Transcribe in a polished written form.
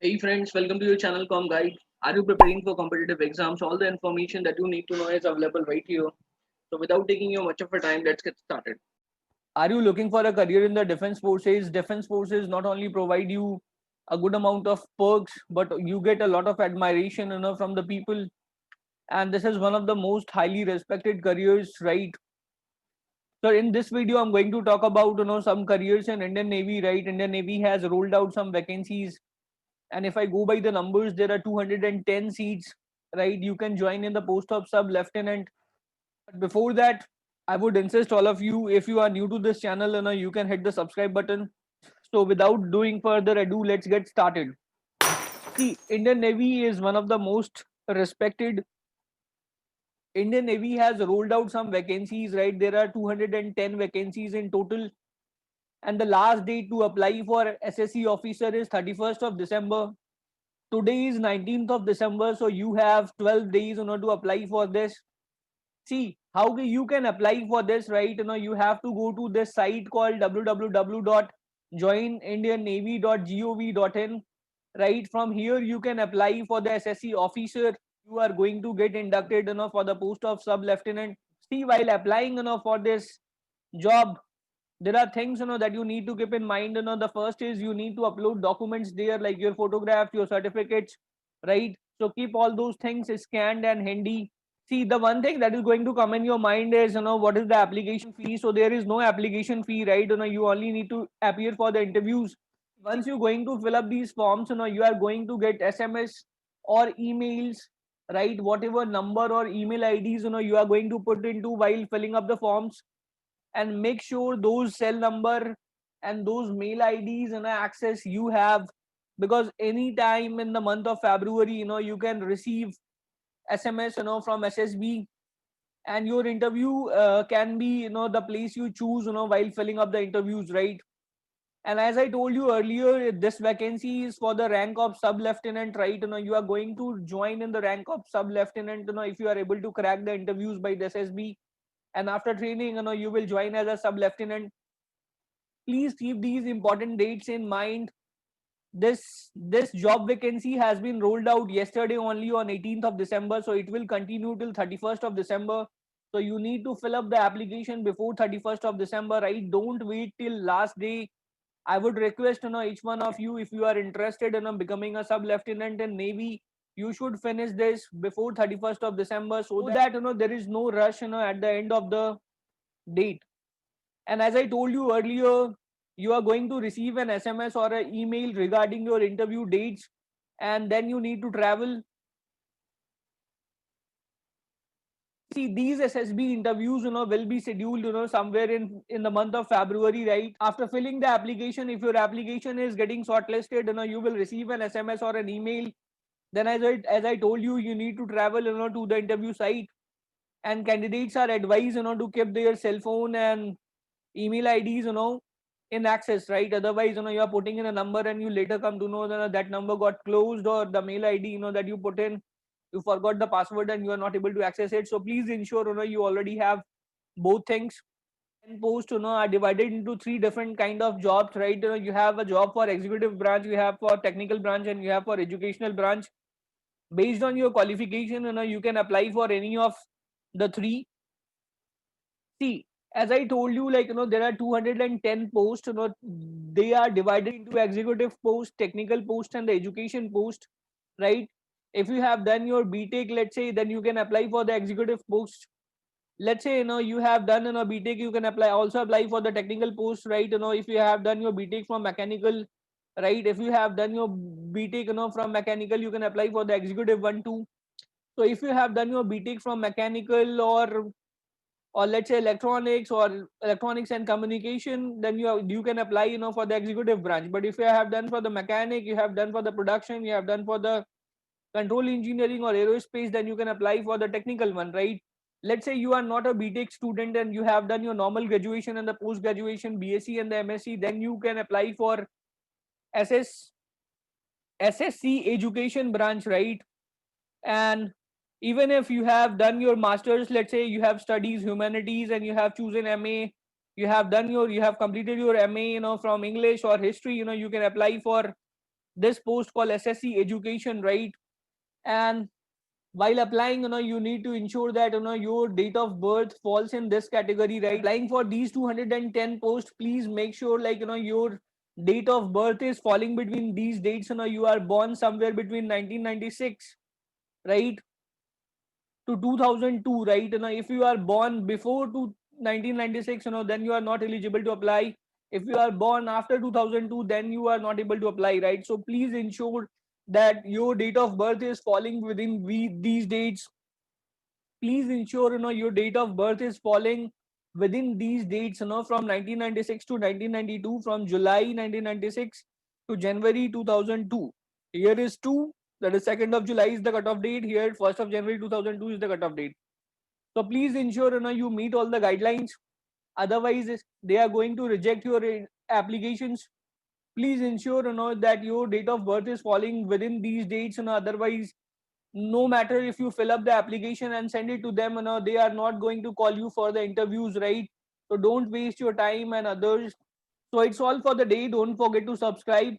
Hey friends, welcome to your channel Com Guide. Are you preparing for competitive exams? All the information that you need to know is available right here. So without taking you much of a time, let's get started. Are you looking for a career in the defense forces? Defense forces not only provide you a good amount of perks, but you get a lot of admiration, from the people. And this is one of the most highly respected careers, right? So in this video, I'm going to talk about some careers in Indian Navy, right? Indian Navy has rolled out some vacancies, and if I go by the numbers, there are 210 seats, right? You can join in the post of sub lieutenant. But before that, I would insist all of you, if you are new to this channel, you can hit the subscribe button. So without doing further ado, let's get started. See, Indian Navy is one of the most respected. Indian Navy has rolled out some vacancies, right? There are 210 vacancies in total, and the last date to apply for SSC officer is 31st of December. Today is 19th of December, so you have 12 days, to apply for this. See how you can apply for this, right? You have to go to this site called www.joinindiannavy.gov.in. Right from here, you can apply for the SSC officer. You are going to get inducted, for the post of sub lieutenant. See, while applying, for this job, there are things that you need to keep in mind. The first is you need to upload documents there, like your photographs, your certificates, right? So keep all those things scanned and handy. See, the one thing that is going to come in your mind is, what is the application fee? So there is no application fee, right? You only need to appear for the interviews. Once you're going to fill up these forms, you are going to get SMS or emails, right? Whatever number or email IDs, you are going to put into while filling up the forms, and make sure those cell number and those mail IDs and access you have, because any time in the month of February, you can receive SMS, from SSB, and your interview can be, the place you choose, while filling up the interviews, right? And as I told you earlier, this vacancy is for the rank of sub lieutenant, right? You are going to join in the rank of sub lieutenant, if you are able to crack the interviews by the SSB, and after training, you will join as a sub lieutenant. Please keep these important dates in mind. This job vacancy has been rolled out yesterday only on 18th of December, so it will continue till 31st of December. So you need to fill up the application before 31st of December, right? Don't wait till last day. I would request, each one of you, if you are interested in becoming a sub lieutenant in Navy, you should finish this before 31st of December, so that there is no rush, at the end of the date. And as I told you earlier, you are going to receive an SMS or an email regarding your interview dates, and then you need to travel. See, these SSB interviews, will be scheduled, somewhere in the month of February, right? After filling the application, if your application is getting shortlisted, you will receive an SMS or an email. Then, as I told you, you need to travel, to the interview site, and candidates are advised, to keep their cell phone and email IDs, in access, right? Otherwise, you are putting in a number and you later come to know that that number got closed, or the mail ID, that you put in, you forgot the password and you are not able to access it. So please ensure, you already have both things. And posts, are divided into three different kind of jobs, right? You have a job for executive branch, you have for technical branch, and you have for educational branch. Based on your qualification, you can apply for any of the three. See, as I told you, like, there are 210 posts, they are divided into executive post, technical post, and the education post, right? If you have done your BTech, let's say, then you can apply for the executive post. Let's say, you have done, BTech, you can also apply for the technical post, right? If you have done your BTech from mechanical, right? If you have done your BTech, from mechanical, you can apply for the executive one too. So if you have done your BTech from mechanical, or let's say electronics and communication, then you can apply, for the executive branch. But if you have done for the mechanic, you have done for the production, you have done for the control engineering or aerospace, then you can apply for the technical one, right? Let's say you are not a BTech student and you have done your normal graduation and the post graduation BSc and the MSc, then you can apply for SS SSC education branch, right? And even if you have done your masters, let's say you have studies humanities and you have chosen MA, you have completed your MA, from English or history, you can apply for this post called SSC education, right? And while applying, you need to ensure that your date of birth falls in this category, right? Applying for these 210 posts, please make sure like your date of birth is falling between these dates. You are born somewhere between 1996, right, to 2002, right? If you are born before 1996, then you are not eligible to apply. If you are born after 2002, then you are not able to apply, right? So please ensure that your date of birth is falling within these dates. Please ensure your date of birth is falling within these dates, from 1996 to 1992, from July 1996 to January 2002. Here is 2, that is 2nd of July is the cutoff date. Here 1st of January 2002 is the cutoff date. So please ensure you meet all the guidelines, otherwise they are going to reject your applications. Please ensure that your date of birth is falling within these dates, otherwise no matter if you fill up the application and send it to them, they are not going to call you for the interviews, right? So don't waste your time and others. So it's all for the day. Don't forget to subscribe.